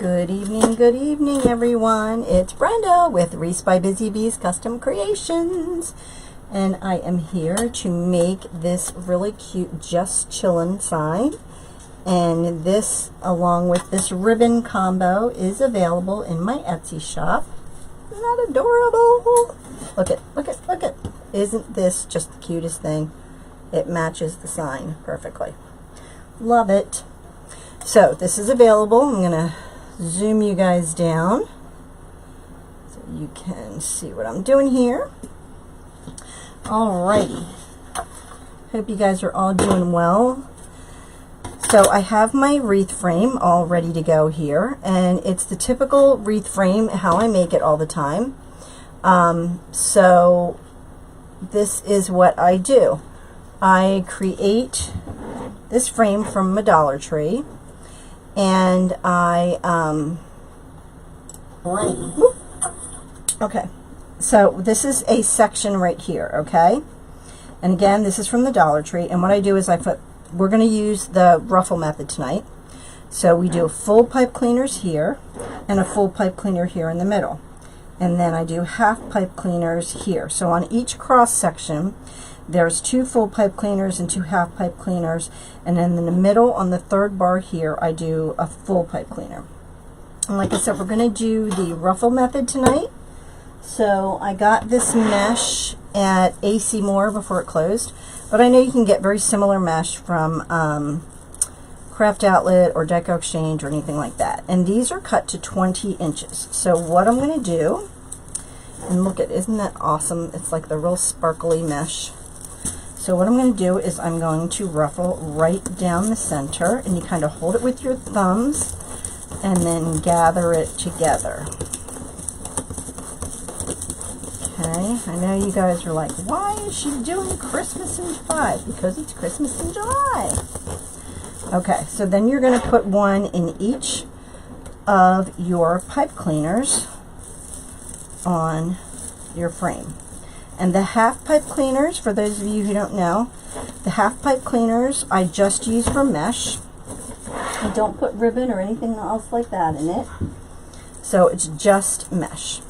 Good evening, everyone. It's Brenda with Wreaths by Busy Bees Custom Creations. And I am here to make this really cute Just Chillin' sign. And this, along with this ribbon combo, is available in my Etsy shop. Isn't that adorable? Look at. Isn't this just the cutest thing? It matches the sign perfectly. Love it. So this is available. I'm going to zoom you guys down so you can see what I'm doing here. Alrighty. Hope you guys are all doing well. So I have my wreath frame all ready to go here, and it's the typical wreath frame, how I make it all the time. So this is what I do. I create this frame from a Dollar Tree, and okay, so this is a section right here, okay? And again, this is from the Dollar Tree, and what I do is we're going to use the Ruffle method tonight. So we do full pipe cleaners here, and a full pipe cleaner here in the middle. And then I do half pipe cleaners here. So on each cross section, there's 2 full pipe cleaners and 2 half pipe cleaners, and then in the middle on the 3rd bar here I do a full pipe cleaner. And like I said, we're going to do the Ruffle method tonight. So I got this mesh at AC Moore before it closed, but I know you can get very similar mesh from Craft Outlet or Deco Exchange or anything like that. And these are cut to 20 inches. So what I'm going to do, and look at, isn't that awesome? It's like the real sparkly mesh. So what I'm going to do is I'm going to ruffle right down the center, and you kind of hold it with your thumbs and then gather it together. Okay, I know you guys are like, why is she doing Christmas in July? Because it's Christmas in July. Okay, so then you're going to put one in each of your pipe cleaners on your frame. And the half pipe cleaners, for those of you who don't know, the half pipe cleaners I just use for mesh. I don't put ribbon or anything else like that in it. So it's just mesh.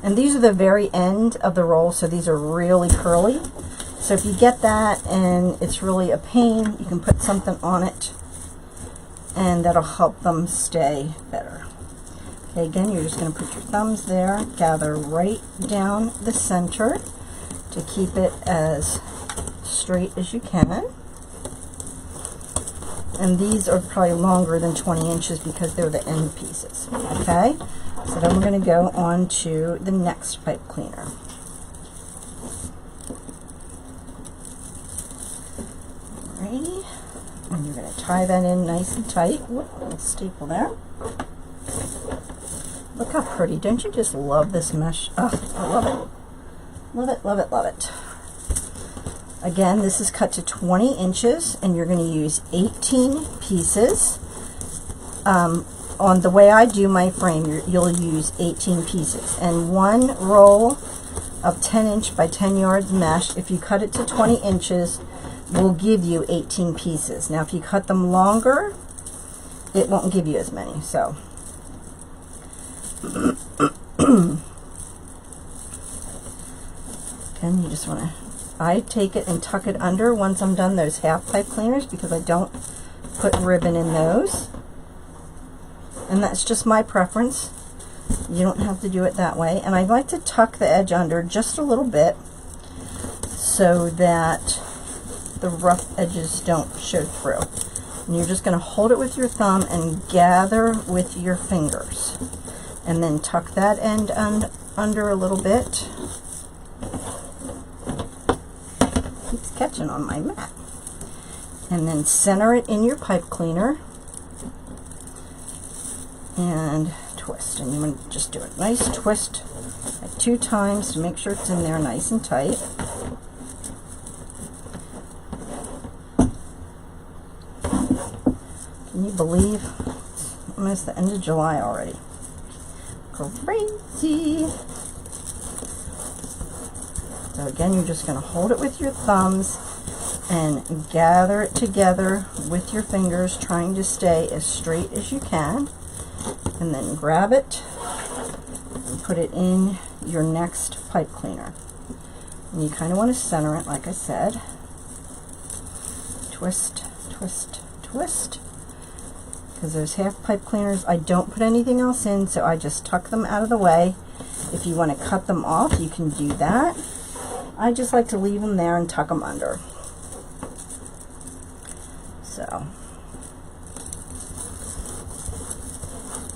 And these are the very end of the roll, so these are really curly. So if you get that and it's really a pain, you can put something on it and that'll help them stay better. Okay, again, you're just going to put your thumbs there, gather right down the center to keep it as straight as you can. And these are probably longer than 20 inches because they're the end pieces. Okay, so then we're going to go on to the next pipe cleaner. Alrighty, and you're going to tie that in nice and tight. Whoop, little staple there. Look how pretty. Don't you just love this mesh? Oh, I love it. Love it, love it, love it. Again, this is cut to 20 inches, and you're going to use 18 pieces. On the way I do my frame, you'll use 18 pieces. And one roll of 10 inch by 10 yards mesh, if you cut it to 20 inches, will give you 18 pieces. Now, if you cut them longer, it won't give you as many. So and you just want to, I take it and tuck it under once I'm done those half pipe cleaners because I don't put ribbon in those, and that's just my preference. You don't have to do it that way. And I like to tuck the edge under just a little bit so that the rough edges don't show through. And you're just going to hold it with your thumb and gather with your fingers. And then tuck that end under a little bit. Keeps catching on my mat. And then center it in your pipe cleaner. And twist. And you want to just do a nice twist like 2 times to make sure it's in there nice and tight. Can you believe it's almost the end of July already? Crazy. So again, you're just going to hold it with your thumbs and gather it together with your fingers, trying to stay as straight as you can. and then grab it and put it in your next pipe cleaner. And you kind of want to center it, like I said. Twist, twist, twist. Because those half pipe cleaners, I don't put anything else in, so I just tuck them out of the way. If you want to cut them off, you can do that. I just like to leave them there and tuck them under. So,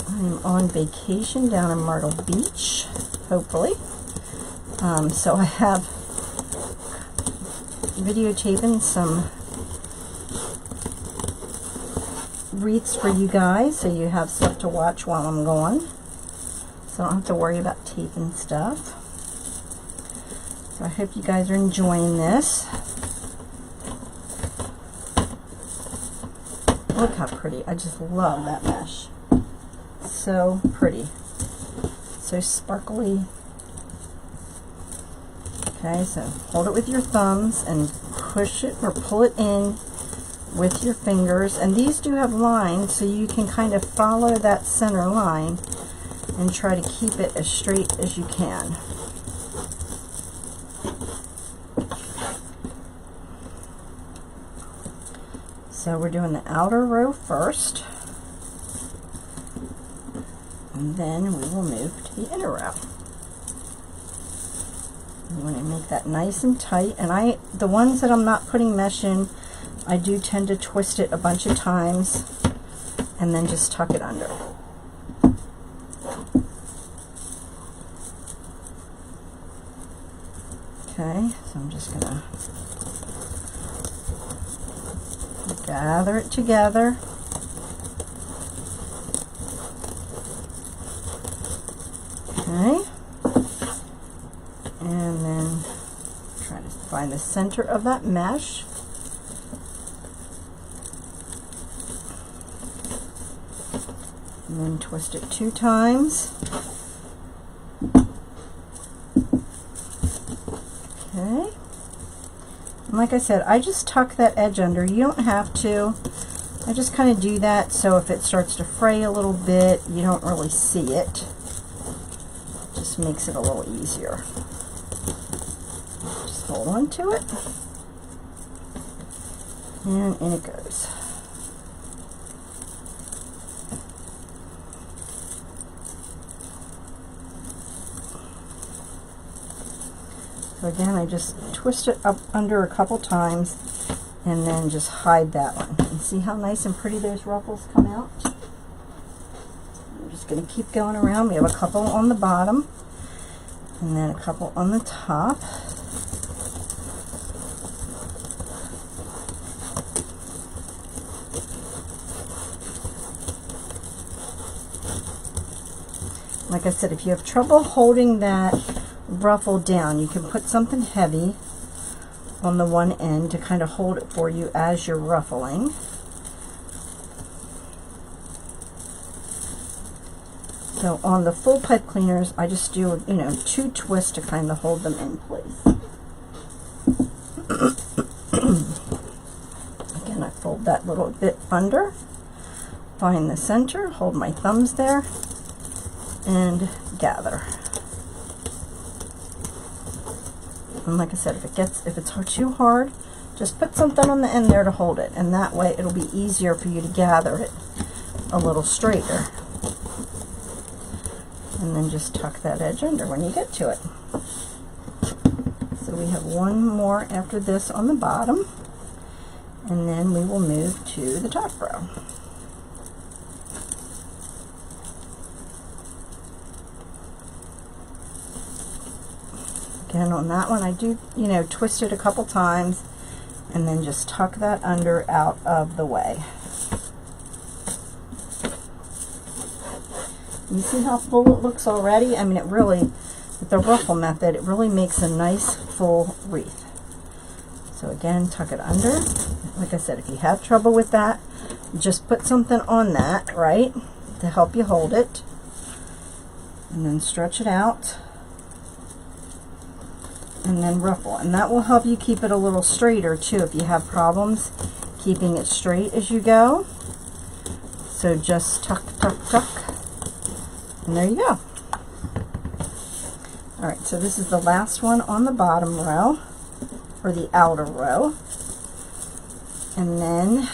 I'm on vacation down in Myrtle Beach, hopefully. So I have videotaping some wreaths for you guys, so you have stuff to watch while I'm gone. So I don't have to worry about taping stuff. So I hope you guys are enjoying this. Look how pretty. I just love that mesh. So pretty. So sparkly. Okay, so hold it with your thumbs and push it or pull it in with your fingers. And these do have lines, so you can kind of follow that center line and try to keep it as straight as you can. So we're doing the outer row first, and then we will move to the inner row. You want to make that nice and tight, and the ones that I'm not putting mesh in, I do tend to twist it a bunch of times and then just tuck it under. Okay, so I'm just going to gather it together. Okay. And then try to find the center of that mesh. And then twist it 2 times. Okay. And like I said, I just tuck that edge under. You don't have to. I just kind of do that so if it starts to fray a little bit, you don't really see it. Just makes it a little easier. Just hold on to it. And in it goes. So again, I just twist it up under a couple times and then just hide that one. And see how nice and pretty those ruffles come out? I'm just going to keep going around. We have a couple on the bottom and then a couple on the top. Like I said, if you have trouble holding that ruffle down, you can put something heavy on the one end to kind of hold it for you as you're ruffling. So on the full pipe cleaners, I just do, 2 twists to kind of hold them in place. Again, I fold that little bit under, find the center, hold my thumbs there, and gather. And like I said, if it's too hard, just put something on the end there to hold it, and that way it'll be easier for you to gather it a little straighter. And then just tuck that edge under when you get to it. So we have one more after this on the bottom, and then we will move to the top row. Again, on that one, I do, twist it a couple times and then just tuck that under out of the way. You see how full it looks already? I mean, it really, with the ruffle method, it really makes a nice full wreath. So again, tuck it under. Like I said, if you have trouble with that, just put something on that, right, to help you hold it. And then stretch it out. And then ruffle, and that will help you keep it a little straighter too if you have problems keeping it straight as you go. So just tuck, tuck, tuck, And there you go. All right, so this is the last one on the bottom row, or the outer row. And then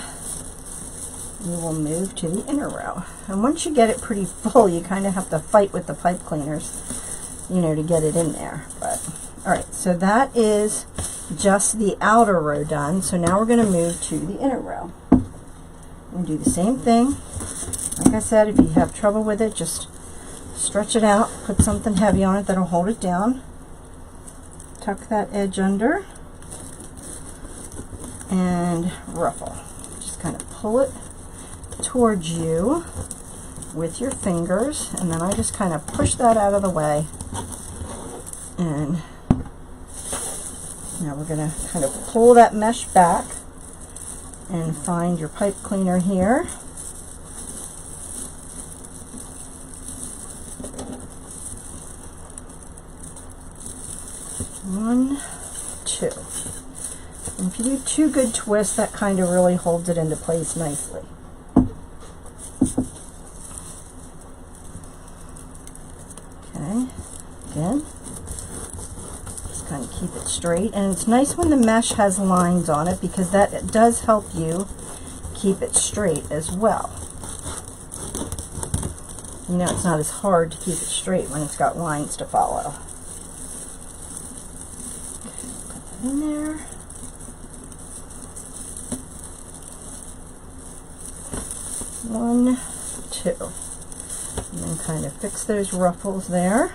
you will move to the inner row. And once you get it pretty full, you kind of have to fight with the pipe cleaners, you know, to get it in there. But all right, so that is just the outer row done. So now we're going to move to the inner row. And do the same thing. Like I said, if you have trouble with it, just stretch it out, put something heavy on it that'll hold it down. Tuck that edge under and ruffle. Just kind of pull it towards you with your fingers, and then I just kind of push that out of the way. And now we're going to kind of pull that mesh back and find your pipe cleaner here. One, two. And if you do two good twists, that kind of really holds it into place nicely. Okay, again, just kind of keep it straight. And it's nice when the mesh has lines on it, because that does help you keep it straight as well. You know, it's not as hard to keep it straight when it's got lines to follow. In there. One, two. And then kind of fix those ruffles there.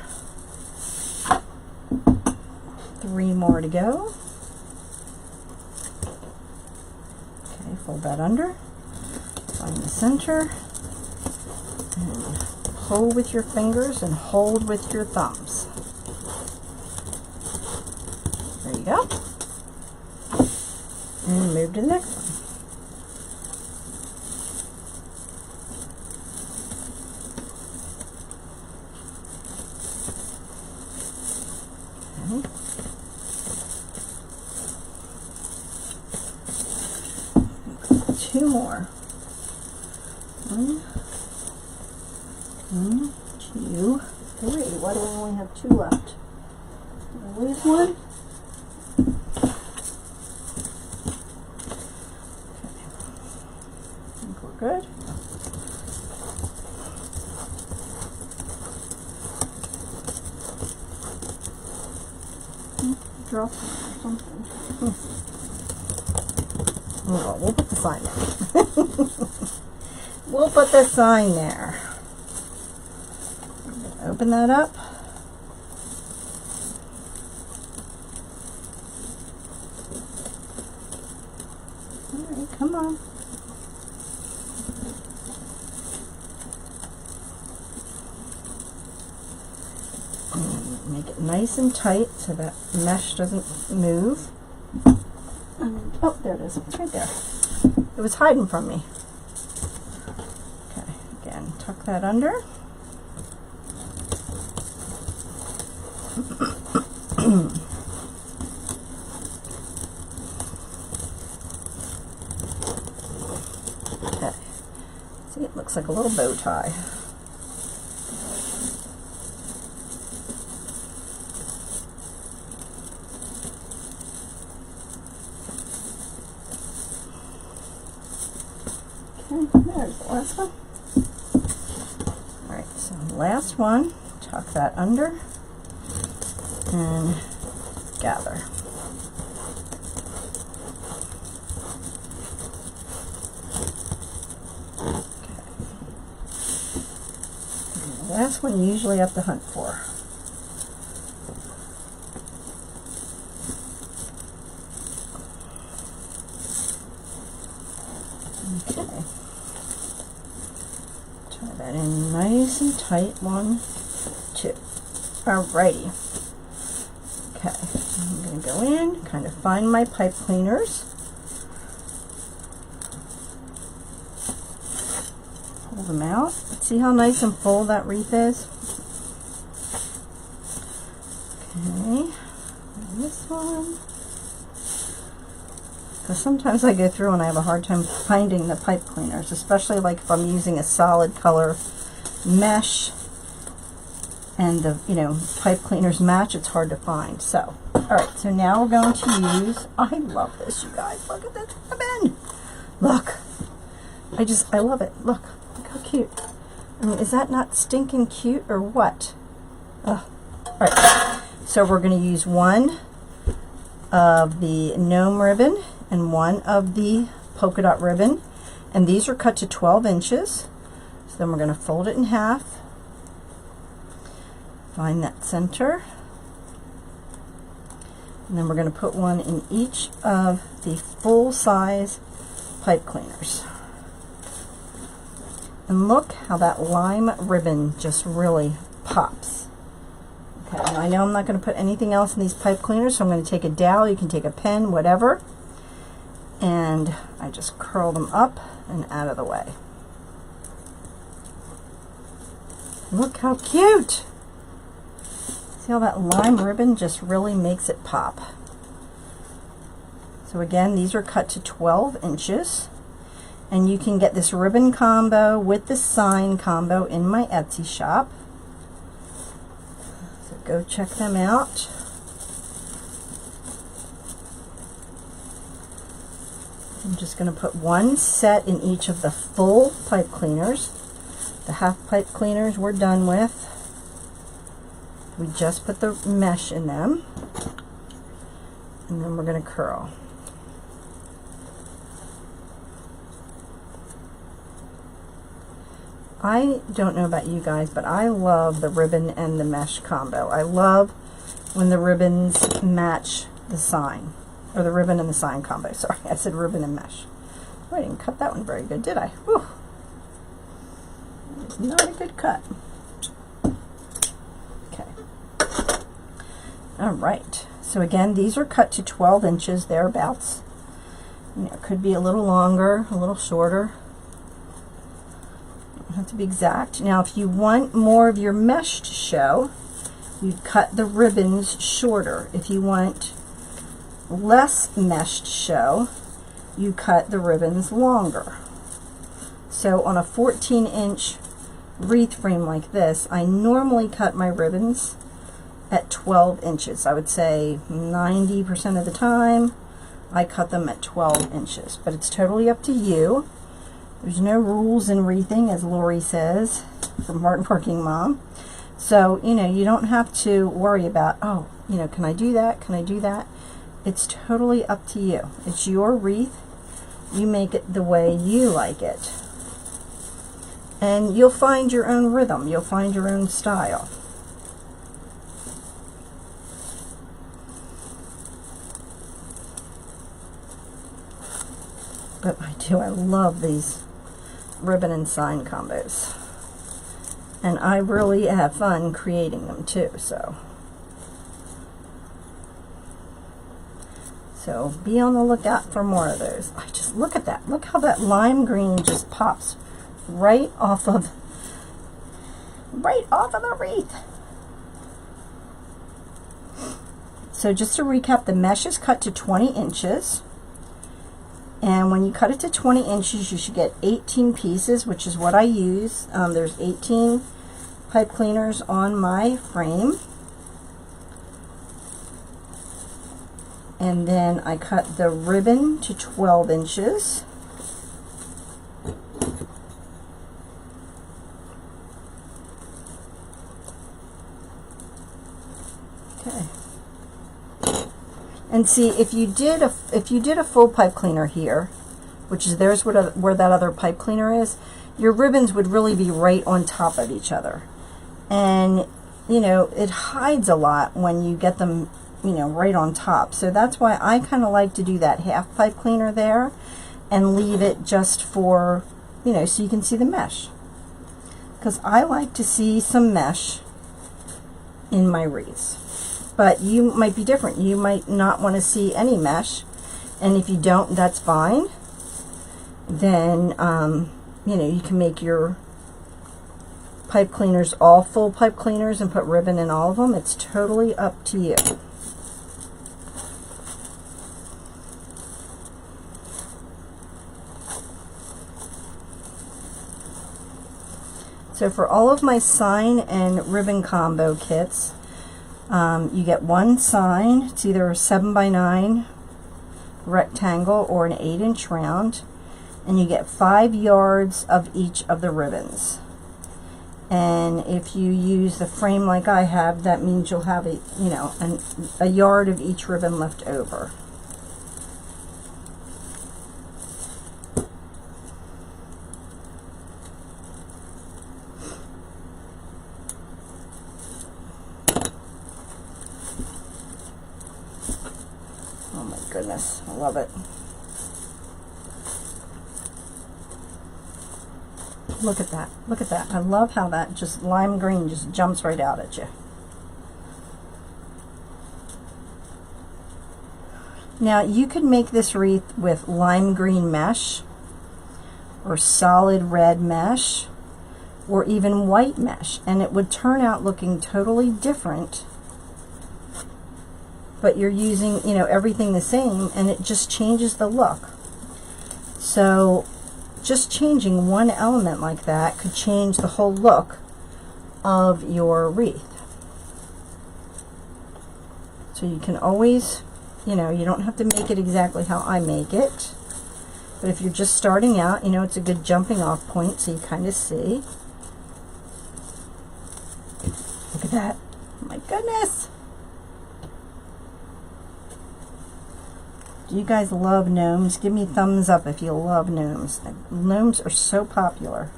3 more to go. Okay, fold that under. Find the center. And pull with your fingers and hold with your thumbs. There you go. And move to the next one. Okay. 2 more. 1, 2, 3. Why do I only have 2 left? Did I lose one? Good. Drop or something. Oh, we'll put the sign there. We'll put the sign there. Open that up. All right, come on. Make it nice and tight so that mesh doesn't move. Oh, there it is. It's right there. It was hiding from me. Okay, again, tuck that under. Okay. See, it looks like a little bow tie. There's the last one. Alright, so last one, tuck that under and gather. Okay. And the last one you usually have to hunt for. Okay. Tie that in nice and tight. 1, 2. Alrighty. Okay. I'm going to go in, kind of find my pipe cleaners. Pull them out. See how nice and full that wreath is? Okay. And this one. Because sometimes I go through and I have a hard time finding the pipe cleaners, especially like if I'm using a solid color mesh and the, you know, pipe cleaners match, it's hard to find. So, all right, so now we're going to use, I love this, you guys. Look at this ribbon. Look. I love it. Look how cute. I mean, is that not stinking cute or what? All right, so we're going to use one of the Gnome Ribbon and one of the Polka Dot Ribbon, and these are cut to 12 inches. So then we're going to fold it in half, find that center, and then we're going to put one in each of the full-size pipe cleaners. And look how that lime ribbon just really pops. Okay, now I know I'm not going to put anything else in these pipe cleaners, so I'm going to take a dowel, you can take a pen, whatever, and I just curl them up and out of the way. Look how cute! See how that lime ribbon just really makes it pop. So again, these are cut to 12 inches. And you can get this ribbon combo with the sign combo in my Etsy shop. So go check them out. I'm just going to put one set in each of the full pipe cleaners. The half pipe cleaners we're done with. We just put the mesh in them. And then we're going to curl. I don't know about you guys, but I love the ribbon and the mesh combo. I love when the ribbons match the sign, or the ribbon and the sign combo. Sorry, I said ribbon and mesh. Oh, I didn't cut that one very good, did I? Whew. It's not a good cut. Okay. All right. So again, these are cut to 12 inches, thereabouts. You know, it could be a little longer, a little shorter. Have to be exact. Now if you want more of your mesh to show, you cut the ribbons shorter. If you want less mesh to show, you cut the ribbons longer. So on a 14-inch wreath frame like this, I normally cut my ribbons at 12 inches. I would say 90% of the time I cut them at 12 inches, but it's totally up to you. There's no rules in wreathing, as Lori says, from Hard Working Mom. So, you know, you don't have to worry about, oh, you know, can I do that? Can I do that? It's totally up to you. It's your wreath. You make it the way you like it. And you'll find your own rhythm. You'll find your own style. But I love these ribbon and sign combos, and I really have fun creating them too. So be on the lookout for more of those. I just look at that. Look how that lime green just pops right off of the wreath. So just to recap, the mesh is cut to 20 inches. And when you cut it to 20 inches, you should get 18 pieces, which is what I use. There's 18 pipe cleaners on my frame. And then I cut the ribbon to 12 inches. Okay. And see, if you did a full pipe cleaner here, which is where that other pipe cleaner is, your ribbons would really be right on top of each other. And, you know, it hides a lot when you get them, you know, right on top. So that's why I kind of like to do that half pipe cleaner there and leave it just for, you know, so you can see the mesh. Because I like to see some mesh in my wreaths. But you might be different. You might not want to see any mesh, and if you don't, that's fine. Then you know, you can make your pipe cleaners all full pipe cleaners and put ribbon in all of them. It's totally up to you. So for all of my sign and ribbon combo kits, you get one sign. It's either a 7x9 rectangle or an 8-inch round, and you get 5 yards of each of the ribbons. And if you use the frame like I have, that means you'll have a yard of each ribbon left over. Oh my goodness, I love it. Look at that. Look at that. I love how that just lime green just jumps right out at you. Now you could make this wreath with lime green mesh or solid red mesh or even white mesh, and it would turn out looking totally different, but you're using, you know, everything the same, and it just changes the look. So just changing one element like that could change the whole look of your wreath. So you can always, you know, you don't have to make it exactly how I make it, but if you're just starting out, you know, it's a good jumping off point so you kind of see. Look at that. Oh my goodness. Do you guys love gnomes? Give me thumbs up if you love gnomes. Gnomes are so popular.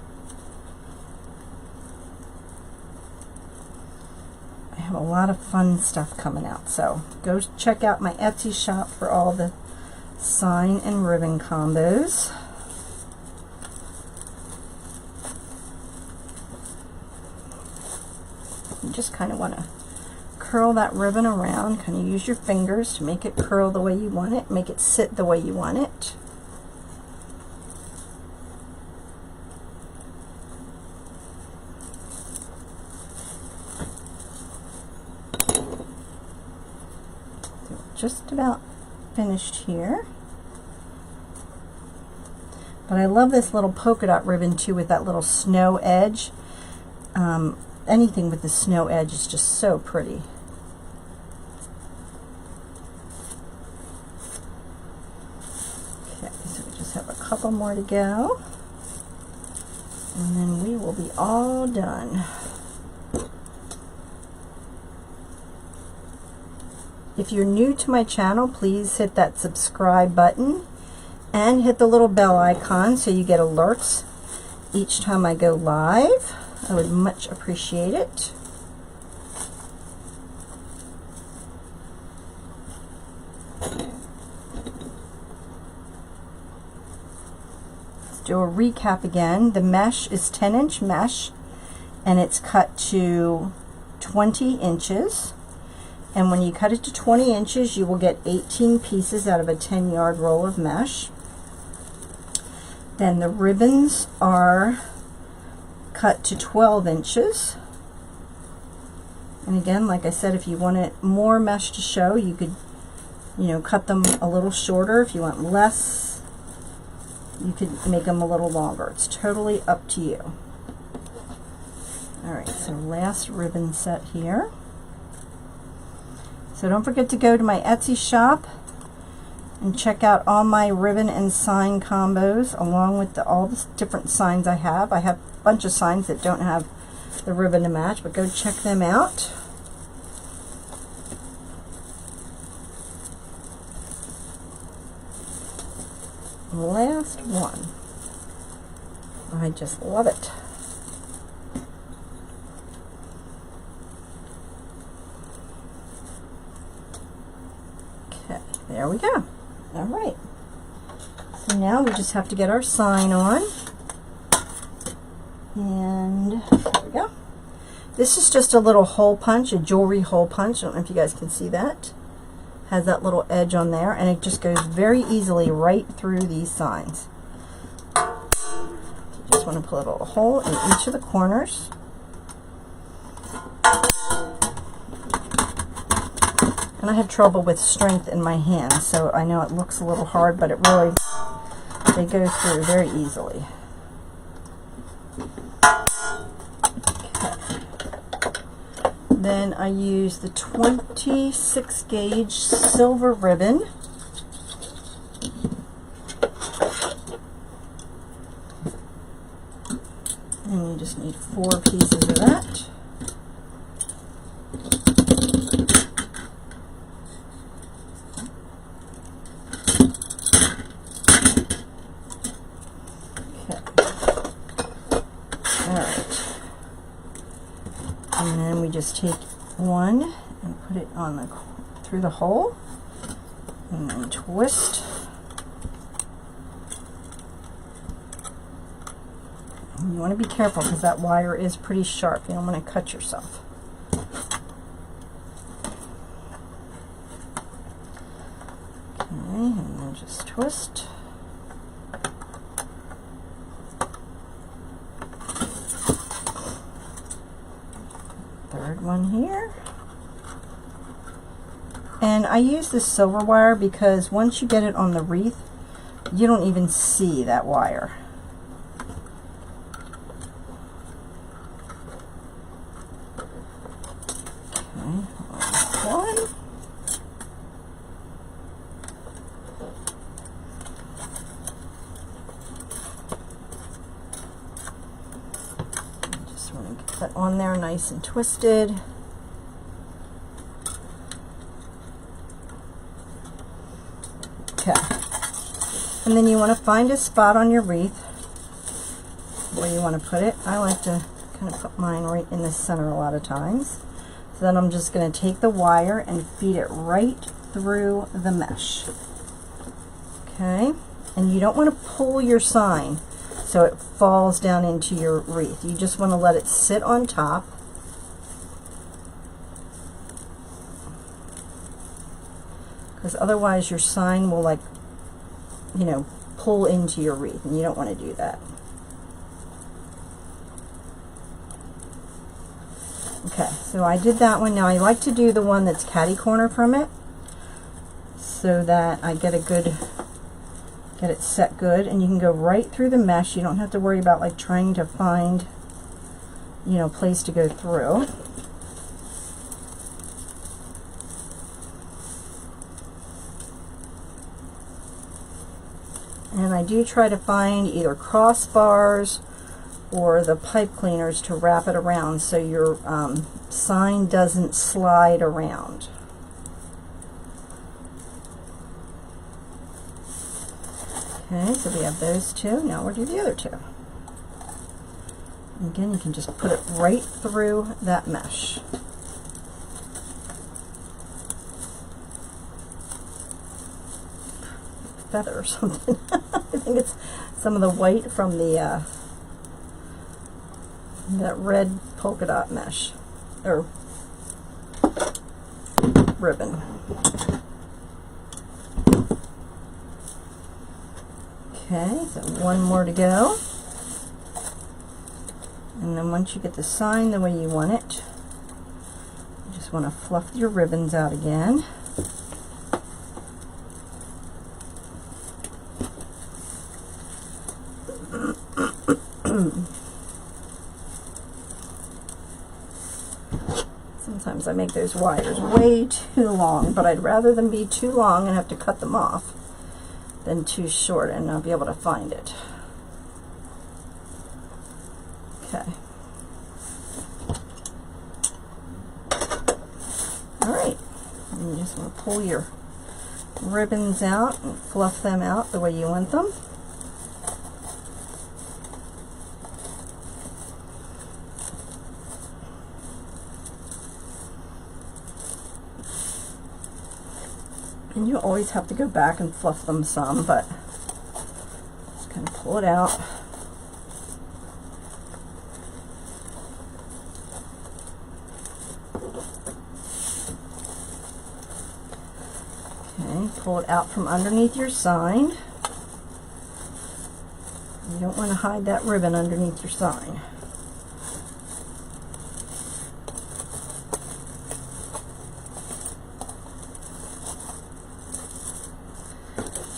I have a lot of fun stuff coming out, so go check out my Etsy shop for all the sign and ribbon combos. You just kind of want to curl that ribbon around, kind of use your fingers to make it curl the way you want it, make it sit the way you want it. So just about finished here. But I love this little polka dot ribbon too with that little snow edge. Anything with the snow edge is just so pretty. Have a couple more to go, and then we will be all done. If you're new to my channel, please hit that subscribe button and hit the little bell icon so you get alerts each time I go live. I would much appreciate it. Do a recap again. The mesh is 10-inch mesh, and it's cut to 20 inches. And when you cut it to 20 inches, you will get 18 pieces out of a 10-yard roll of mesh. Then the ribbons are cut to 12 inches. And again, like I said, if you wanted more mesh to show, you could, you know, cut them a little shorter. If you want less, you could make them a little longer. It's totally up to you. Alright, so last ribbon set here. So don't forget to go to my Etsy shop and check out all my ribbon and sign combos along with all the different signs I have. I have a bunch of signs that don't have the ribbon to match, but go check them out. Last one. I just love it. Okay, there we go. All right. So now we just have to get our sign on. And there we go. This is just a little hole punch, a jewelry hole punch. I don't know if you guys can see that. Has that little edge on there, and it just goes very easily right through these signs. You just want to put a little hole in each of the corners. And I have trouble with strength in my hands, so I know it looks a little hard, but it really, they go through very easily. Then I use the 26 gauge silver ribbon. And you just need 4 pieces of that. And then we just take one and put it on the through the hole, and then twist. And you want to be careful because that wire is pretty sharp. You don't want to cut yourself. Okay, and then just twist. Third one here. And I use this silver wire because once you get it on the wreath, you don't even see that wire. Okay, one. Just want to get that on there nice and twisted. Okay. And then you want to find a spot on your wreath where you want to put it. I like to kind of put mine right in the center a lot of times. So then I'm just going to take the wire and feed it right through the mesh. Okay? And you don't want to pull your sign so it falls down into your wreath. You just want to let it sit on top. Because otherwise your sign will, like, you know, pull into your wreath, and you don't want to do that. Okay, so I did that one. Now I like to do the one that's catty corner from it so that I get it set good, and you can go right through the mesh. You don't have to worry about like trying to find, you know, place to go through. And I do try to find either crossbars or the pipe cleaners to wrap it around so your sign doesn't slide around. Okay, so we have those two. Now we'll do the other two. And again, you can just put it right through that mesh. Feather or something. I think it's some of the white from the that red polka dot mesh or ribbon. Okay, so one more to go. And then once you get the sign the way you want it, you just want to fluff your ribbons out again. Sometimes I make those wires way too long, but I'd rather them be too long and have to cut them off than too short and not be able to find it. Okay. Alright. And you just want to pull your ribbons out and fluff them out the way you want them. And you always have to go back and fluff them some, but just kind of pull it out. Okay, pull it out from underneath your sign. You don't want to hide that ribbon underneath your sign.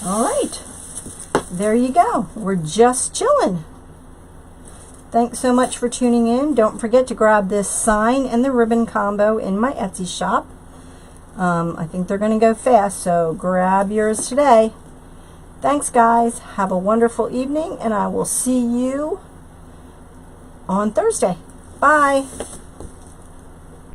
All right, there you go. We're just chillin'. Thanks so much for tuning in. Don't forget to grab this sign and the ribbon combo in my Etsy shop. I think they're going to go fast, so grab yours today. Thanks, guys. Have a wonderful evening, and I will see you on Thursday. Bye.